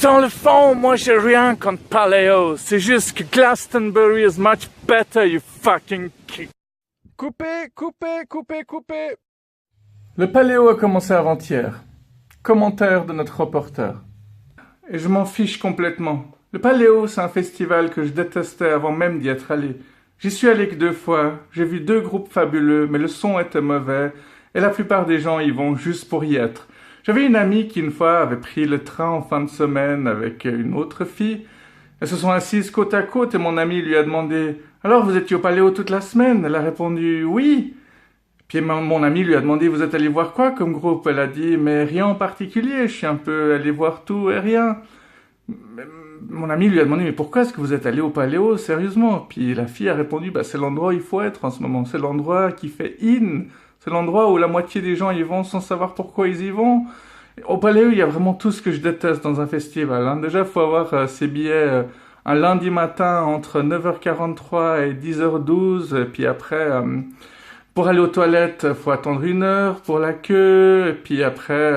Dans le fond, moi j'ai rien contre Paléo. C'est juste que Glastonbury is much better, you fucking kick. Coupez. Le Paléo a commencé avant-hier. Commentaire de notre reporter. Et je m'en fiche complètement. Le Paléo, c'est un festival que je détestais avant même d'y être allé. J'y suis allé que 2 fois, j'ai vu 2 groupes fabuleux, mais le son était mauvais, et la plupart des gens y vont juste pour y être. J'avais une amie qui une fois avait pris le train en fin de semaine avec une autre fille. Elles se sont assises côte à côte et mon ami lui a demandé « Alors, vous étiez au Paléo toute la semaine ?» Elle a répondu « Oui ». Puis mon ami lui a demandé « Vous êtes allé voir quoi comme groupe ?» Elle a dit « Mais rien en particulier, je suis un peu allé voir tout et rien ». Mon ami lui a demandé « Mais pourquoi est-ce que vous êtes allé au Paléo, sérieusement ?» Puis la fille a répondu « Bah, c'est l'endroit où il faut être en ce moment, c'est l'endroit qui fait in, c'est l'endroit où la moitié des gens y vont sans savoir pourquoi ils y vont. » Au Paléo, il y a vraiment tout ce que je déteste dans un festival. Hein. Déjà, il faut avoir ses billets un lundi matin entre 9h43 et 10h12, et puis après... pour aller aux toilettes, faut attendre 1 heure pour la queue, et puis après,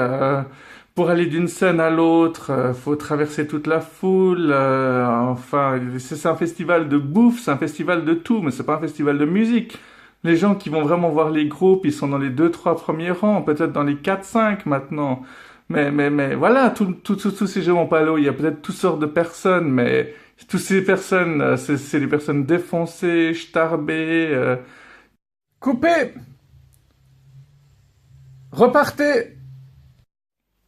pour aller d'une scène à l'autre, faut traverser toute la foule, enfin, c'est un festival de bouffe, c'est un festival de tout, mais c'est pas un festival de musique. Les gens qui vont vraiment voir les groupes, ils sont dans les 2-3 premiers rangs, peut-être dans les 4-5 maintenant. Mais voilà, tous ces gens au Paléo, il y a peut-être toutes sortes de personnes, mais toutes ces personnes, c'est des personnes défoncées, starbées, Coupez! Repartez!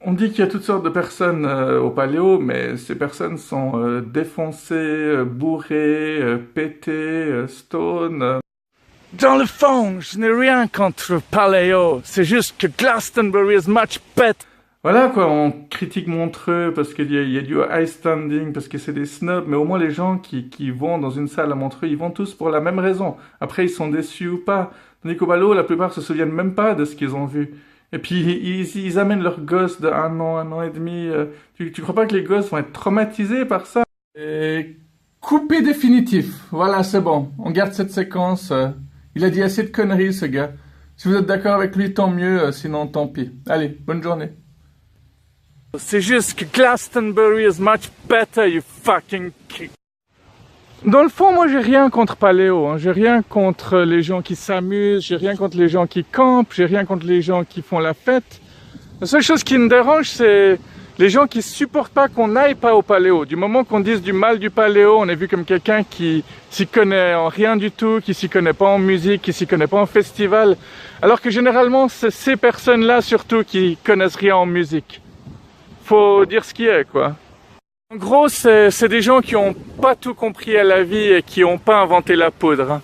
On dit qu'il y a toutes sortes de personnes au Paléo, mais ces personnes sont défoncées, bourrées, pétées, stone. Dans le fond, je n'ai rien contre Paléo. C'est juste que Glastonbury is much better. Voilà quoi, on critique Montreux parce qu'il y a du high standing, parce que c'est des snobs, mais au moins les gens qui vont dans une salle à Montreux, ils vont tous pour la même raison. Après, ils sont déçus ou pas. Tandis qu'au Paléo, la plupart se souviennent même pas de ce qu'ils ont vu. Et puis, ils amènent leurs gosses de 1 an et demi. Tu crois pas que les gosses vont être traumatisés par ça? Et coupé définitif. Voilà, c'est bon. On garde cette séquence. Il a dit assez de conneries, ce gars. Si vous êtes d'accord avec lui, tant mieux. Sinon, tant pis. Allez, bonne journée. C'est juste que Glastonbury is much better, you fucking kick. Dans le fond, moi, j'ai rien contre Paléo. Hein. J'ai rien contre les gens qui s'amusent, j'ai rien contre les gens qui campent, j'ai rien contre les gens qui font la fête. La seule chose qui me dérange, c'est les gens qui supportent pas qu'on n'aille pas au Paléo. Du moment qu'on dise du mal du Paléo, on est vu comme quelqu'un qui s'y connaît en rien du tout, qui s'y connaît pas en musique, qui s'y connaît pas en festival. Alors que généralement, c'est ces personnes-là surtout qui connaissent rien en musique. Faut dire ce qui est, quoi. En gros, c'est des gens qui ont pas tout compris à la vie et qui ont pas inventé la poudre. Hein.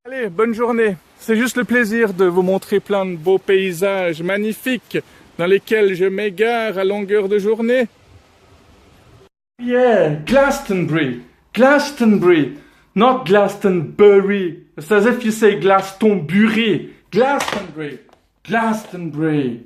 Allez, bonne journée. C'est juste le plaisir de vous montrer plein de beaux paysages magnifiques dans lesquels je m'égare à longueur de journée. Yeah, Glastonbury. Glastonbury. Not Glastonbury. It's as if you say Glastonbury. Glastonbury. Glastonbury.